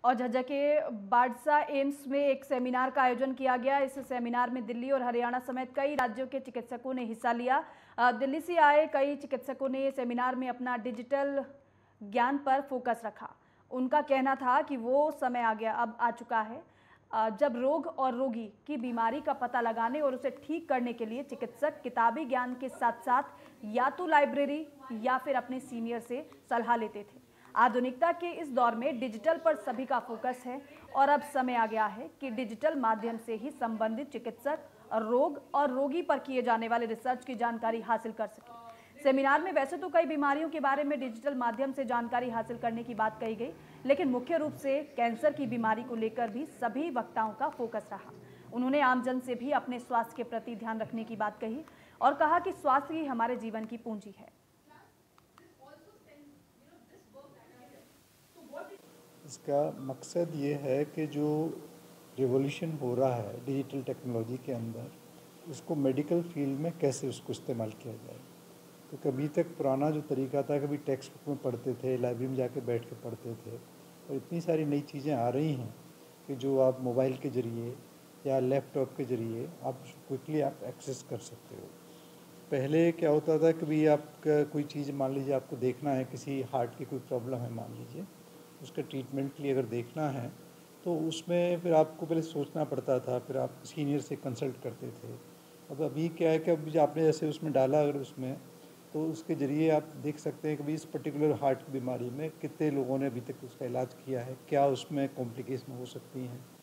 और झज्जर के बाडसा एम्स में एक सेमिनार का आयोजन किया गया। इस सेमिनार में दिल्ली और हरियाणा समेत कई राज्यों के चिकित्सकों ने हिस्सा लिया। दिल्ली से आए कई चिकित्सकों ने सेमिनार में अपना डिजिटल ज्ञान पर फोकस रखा। उनका कहना था कि वो समय अब आ चुका है जब रोग और रोगी की बीमारी का पता लगाने और उसे ठीक करने के लिए चिकित्सक किताबी ज्ञान के साथ साथ या तो लाइब्रेरी या फिर अपने सीनियर से सलाह लेते थे। आधुनिकता के इस दौर में डिजिटल पर सभी का फोकस है और अब समय आ गया है कि डिजिटल माध्यम से ही संबंधित चिकित्सक रोग और रोगी पर किए जाने वाले रिसर्च की जानकारी हासिल कर सके। सेमिनार में वैसे तो कई बीमारियों के बारे में डिजिटल माध्यम से जानकारी हासिल करने की बात कही गई, लेकिन मुख्य रूप से कैंसर की बीमारी को लेकर भी सभी वक्ताओं का फोकस रहा। उन्होंने आमजन से भी अपने स्वास्थ्य के प्रति ध्यान रखने की बात कही और कहा कि स्वास्थ्य ही हमारे जीवन की पूंजी है। इसका मकसद ये है कि जो रिवॉल्यूशन हो रहा है डिजिटल टेक्नोलॉजी के अंदर, उसको मेडिकल फील्ड में कैसे उसको इस्तेमाल किया जाए। तो कभी तक पुराना जो तरीका था, कभी टेक्स्ट बुक में पढ़ते थे, लाइब्रेरी में जाके बैठ के पढ़ते थे, और इतनी सारी नई चीज़ें आ रही हैं कि जो आप मोबाइल के ज़रिए या लैपटॉप के ज़रिए आप क्विकली आप एक्सेस कर सकते हो। पहले क्या होता था, कभी आप कोई चीज़ मान लीजिए आपको देखना है, किसी हार्ट की कोई प्रॉब्लम है मान लीजिए, उसके ट्रीटमेंट के लिए अगर देखना है तो उसमें फिर आपको पहले सोचना पड़ता था, फिर आप सीनियर से कंसल्ट करते थे। अब अभी क्या है कि अब आपने जैसे उसमें डाला अगर उसमें, तो उसके ज़रिए आप देख सकते हैं कि भाई इस पर्टिकुलर हार्ट की बीमारी में कितने लोगों ने अभी तक उसका इलाज किया है, क्या उसमें कॉम्प्लिकेशन हो सकती हैं।